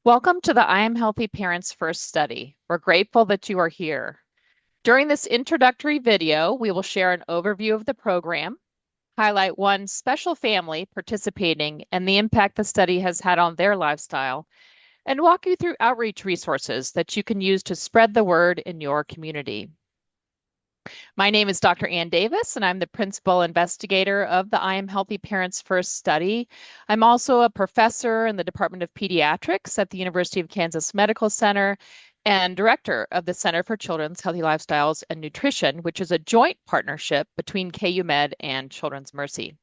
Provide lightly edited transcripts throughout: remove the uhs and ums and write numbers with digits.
Welcome to the iAmHealthy Parents First study. We're grateful that you are here. During this introductory video, we will share an overview of the program, highlight one special family participating and the impact the study has had on their lifestyle, and walk you through outreach resources that you can use to spread the word in your community. My name is Dr. Ann Davis, and I'm the principal investigator of the iAmHealthy Parents First study. I'm also a professor in the Department of Pediatrics at the University of Kansas Medical Center and director of the Center for Children's Healthy Lifestyles and Nutrition, which is a joint partnership between KU Med and Children's Mercy.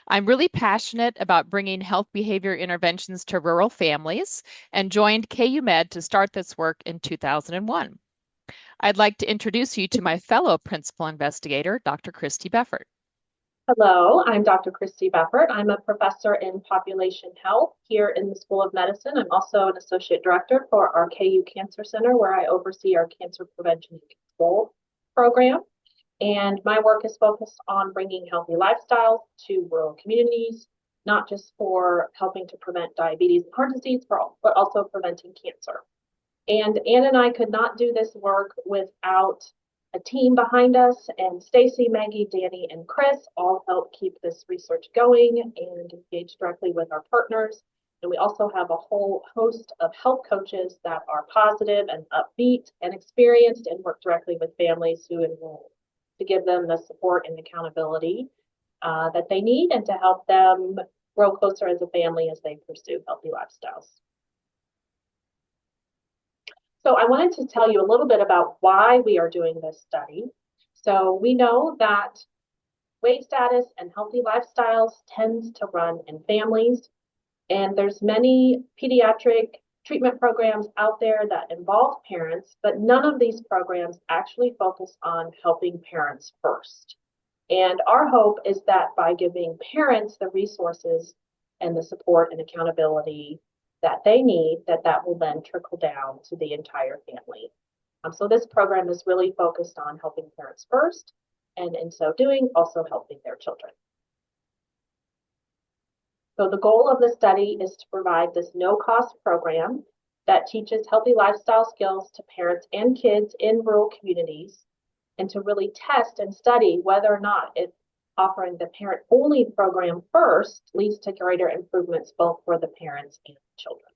I'm really passionate about bringing health behavior interventions to rural families and joined KU Med to start this work in 2001. I'd like to introduce you to my fellow principal investigator, Dr. Christy Beffert. Hello, I'm Dr. Christy Beffert. I'm a professor in population health here in the School of Medicine. I'm also an associate director for our KU Cancer Center, where I oversee our cancer prevention and control program. And my work is focused on bringing healthy lifestyles to rural communities, not just for helping to prevent diabetes and heart disease, but also preventing cancer. And Ann and I could not do this work without a team behind us, and Stacy, Maggie, Danny, and Chris all help keep this research going and engage directly with our partners. And we also have a whole host of health coaches that are positive and upbeat and experienced and work directly with families who enroll to give them the support and accountability that they need and to help them grow closer as a family as they pursue healthy lifestyles. So I wanted to tell you a little bit about why we are doing this study. So we know that weight status and healthy lifestyles tends to run in families, and there's many pediatric treatment programs out there that involve parents, but none of these programs actually focus on helping parents first. And our hope is that by giving parents the resources and the support and accountability that they need, that will then trickle down to the entire family. So this program is really focused on helping parents first, and in so doing, also helping their children. So the goal of the study is to provide this no-cost program that teaches healthy lifestyle skills to parents and kids in rural communities, and to really test and study whether or not offering the parent-only program first leads to greater improvements both for the parents and the children.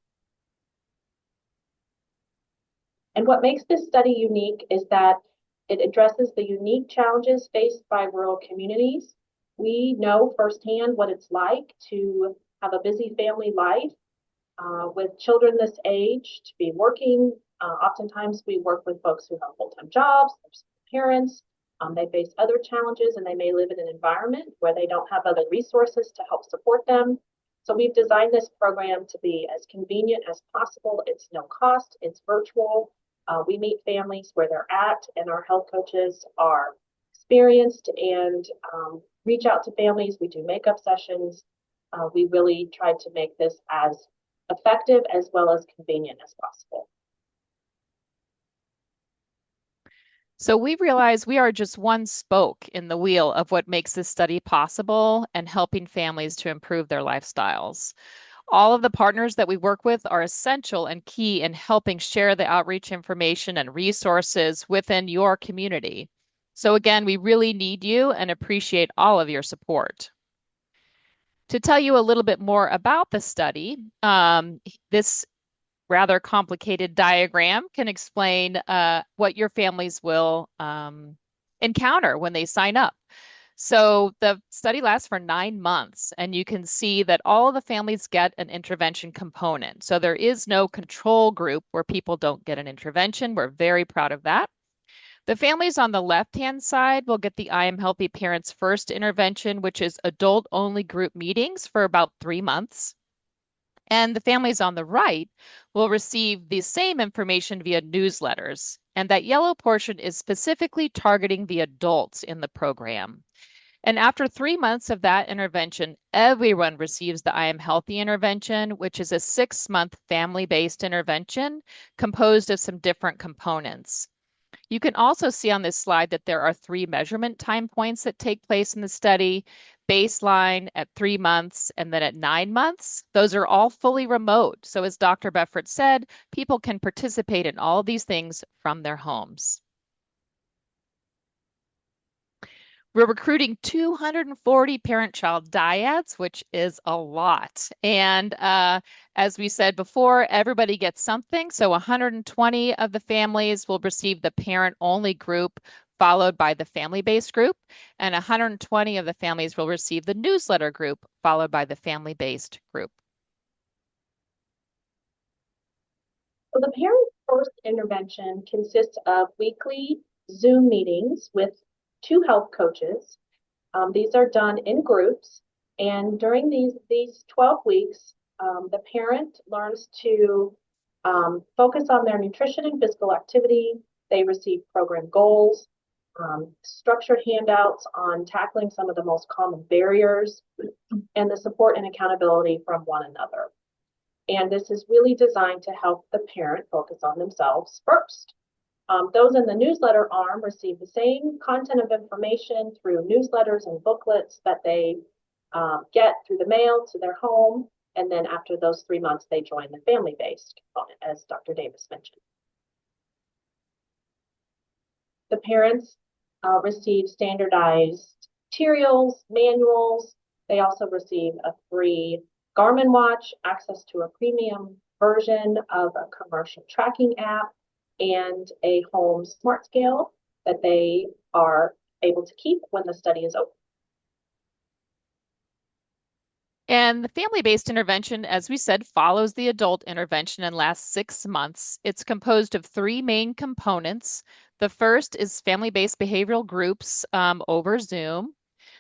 And what makes this study unique is that it addresses the unique challenges faced by rural communities. We know firsthand what it's like to have a busy family life with children this age, to be working. Oftentimes we work with folks who have full-time jobs, parents. They face other challenges, and they may live in an environment where they don't have other resources to help support them. So we've designed this program to be as convenient as possible. It's no cost, it's virtual. We meet families where they're at, and our health coaches are experienced and reach out to families. We do makeup sessions. We really try to make this as effective as well as convenient as possible. So we realize we are just one spoke in the wheel of what makes this study possible and helping families to improve their lifestyles. All of the partners that we work with are essential and key in helping share the outreach information and resources within your community. So again, we really need you and appreciate all of your support. To tell you a little bit more about the study, this rather complicated diagram can explain what your families will encounter when they sign up. So the study lasts for 9 months, and you can see that all of the families get an intervention component. So there is no control group where people don't get an intervention. We're very proud of that. The families on the left-hand side will get the iAmHealthy Parents First intervention, which is adult-only group meetings for about 3 months. And the families on the right will receive the same information via newsletters. And that yellow portion is specifically targeting the adults in the program. And after 3 months of that intervention, everyone receives the iAmHealthy intervention, which is a 6-month family-based intervention composed of some different components. You can also see on this slide that there are 3 measurement time points that take place in the study. baseline at 3 months, and then at 9 months. Those are all fully remote. So as Dr. Beffert said, people can participate in all of these things from their homes. We're recruiting 240 parent-child dyads, which is a lot. And as we said before, everybody gets something. So 120 of the families will receive the parent-only group, followed by the family-based group. And 120 of the families will receive the newsletter group, followed by the family-based group. So the parent first intervention consists of weekly Zoom meetings with 2 health coaches. These are done in groups, and during these 12 weeks, the parent learns to focus on their nutrition and physical activity. They receive program goals, structured handouts on tackling some of the most common barriers, and the support and accountability from one another. And this is really designed to help the parent focus on themselves first. Those in the newsletter arm receive the same content of information through newsletters and booklets that they get through the mail to their home. And then after those 3 months, they join the family-based component, as Dr. Davis mentioned. The parents receive standardized materials, manuals. They also receive a free Garmin watch, access to a premium version of a commercial tracking app, and a home smart scale that they are able to keep when the study is over. And the family-based intervention, as we said, follows the adult intervention and lasts 6 months. It's composed of 3 main components. The first is family-based behavioral groups over Zoom.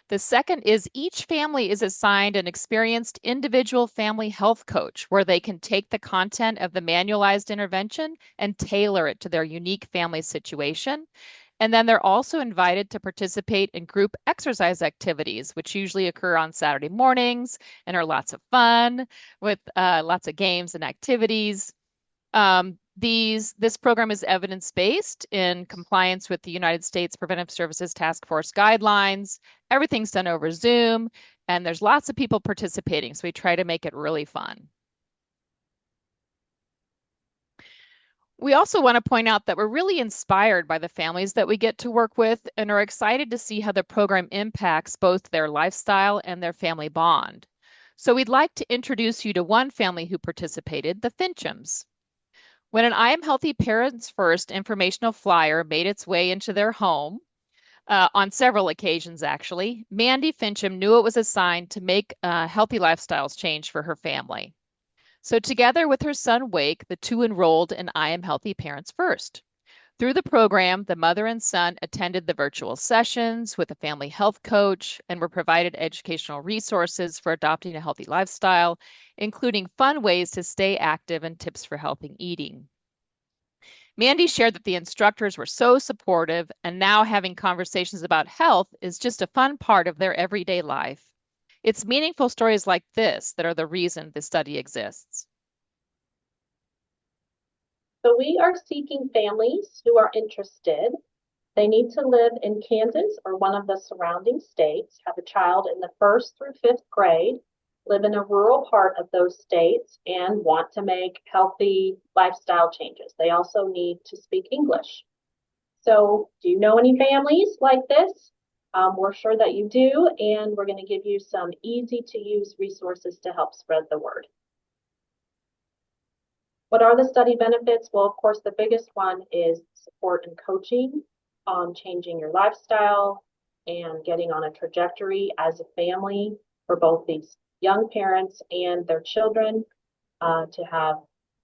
The second is each family is assigned an experienced individual family health coach where they can take the content of the manualized intervention and tailor it to their unique family situation. And then they're also invited to participate in group exercise activities, which usually occur on Saturday mornings and are lots of fun with lots of games and activities. This program is evidence-based in compliance with the United States Preventive Services Task Force guidelines. Everything's done over Zoom, and there's lots of people participating, so we try to make it really fun. We also want to point out that we're really inspired by the families that we get to work with and are excited to see how the program impacts both their lifestyle and their family bond. So we'd like to introduce you to one family who participated, the Finchams. When an iAmHealthy Parents First informational flyer made its way into their home, on several occasions actually, Mandy Fincham knew it was a sign to make healthy lifestyles change for her family. So together with her son Wake, the two enrolled in iAmHealthy Parents First. Through the program, the mother and son attended the virtual sessions with a family health coach and were provided educational resources for adopting a healthy lifestyle, including fun ways to stay active and tips for healthy eating. Mandy shared that the instructors were so supportive, and now having conversations about health is just a fun part of their everyday life. It's meaningful stories like this that are the reason this study exists. So we are seeking families who are interested. They need to live in Kansas or one of the surrounding states, have a child in the 1st through 5th grade, live in a rural part of those states, and want to make healthy lifestyle changes. They also need to speak English. So do you know any families like this? We're sure that you do, and we're going to give you some easy to use resources to help spread the word. What are the study benefits? Well, of course, the biggest one is support and coaching on changing your lifestyle and getting on a trajectory as a family for both these young parents and their children to have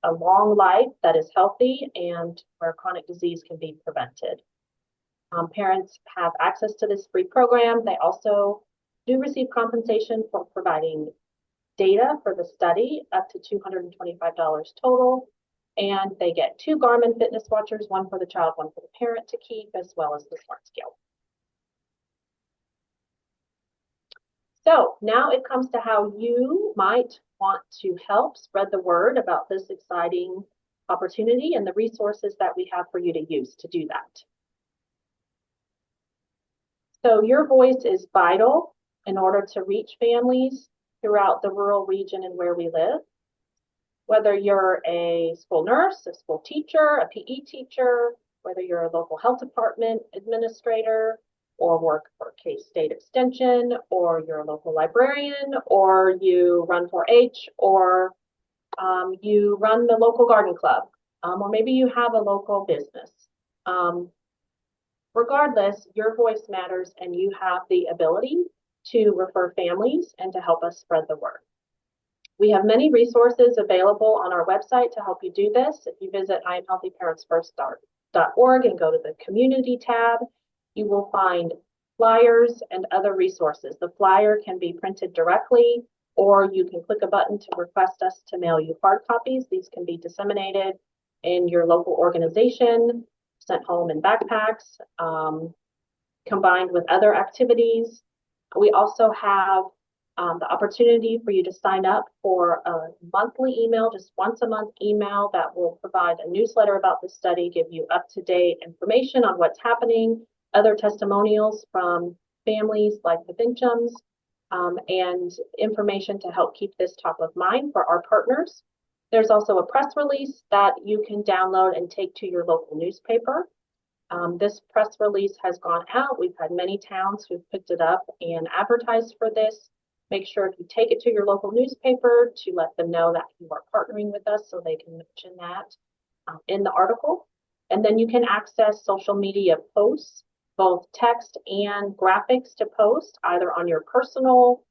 a long life that is healthy and where chronic disease can be prevented. Parents have access to this free program. They also do receive compensation for providing data for the study, up to $225 total. And they get 2 Garmin fitness watchers, one for the child, one for the parent to keep, as well as the smart scale. So now it comes to how you might want to help spread the word about this exciting opportunity and the resources that we have for you to use to do that. So your voice is vital in order to reach families throughout the rural region and where we live. Whether you're a school nurse, a school teacher, a PE teacher, whether you're a local health department administrator, or work for K-State Extension, or you're a local librarian, or you run 4-H, or you run the local garden club, or maybe you have a local business. Regardless, your voice matters and you have the ability to refer families and to help us spread the word. We have many resources available on our website to help you do this. If you visit iAmHealthyParentsFirst.org and go to the community tab, you will find flyers and other resources. The flyer can be printed directly, or you can click a button to request us to mail you hard copies. These can be disseminated in your local organization, sent home in backpacks, combined with other activities. We also have the opportunity for you to sign up for a monthly email, just once a month email that will provide a newsletter about the study, give you up-to-date information on what's happening, other testimonials from families like the Finchams, and information to help keep this top of mind for our partners. There's also a press release that you can download and take to your local newspaper. This press release has gone out. We've had many towns who've picked it up and advertised for this. Make sure if you take it to your local newspaper to let them know that you are partnering with us so they can mention that in the article. And then you can access social media posts, both text and graphics to post either on your personal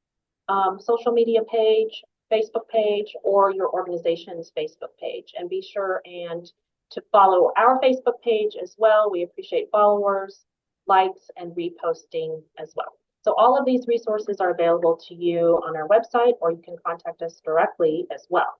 social media page, Facebook page, or your organization's Facebook page. And be sure and to follow our Facebook page as well. We appreciate followers, likes, and reposting as well. So all of these resources are available to you on our website, or you can contact us directly as well.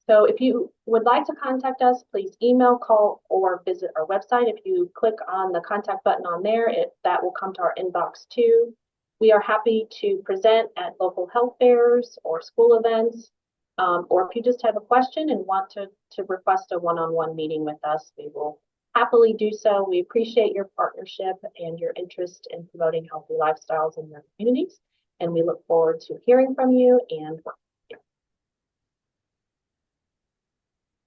So if you would like to contact us, please email, call, or visit our website. If you click on the contact button on there, that will come to our inbox too. We are happy to present at local health fairs or school events, or if you just have a question and want to request a one-on-one meeting with us, we will happily do so. We appreciate your partnership and your interest in promoting healthy lifestyles in your communities, and we look forward to hearing from you and working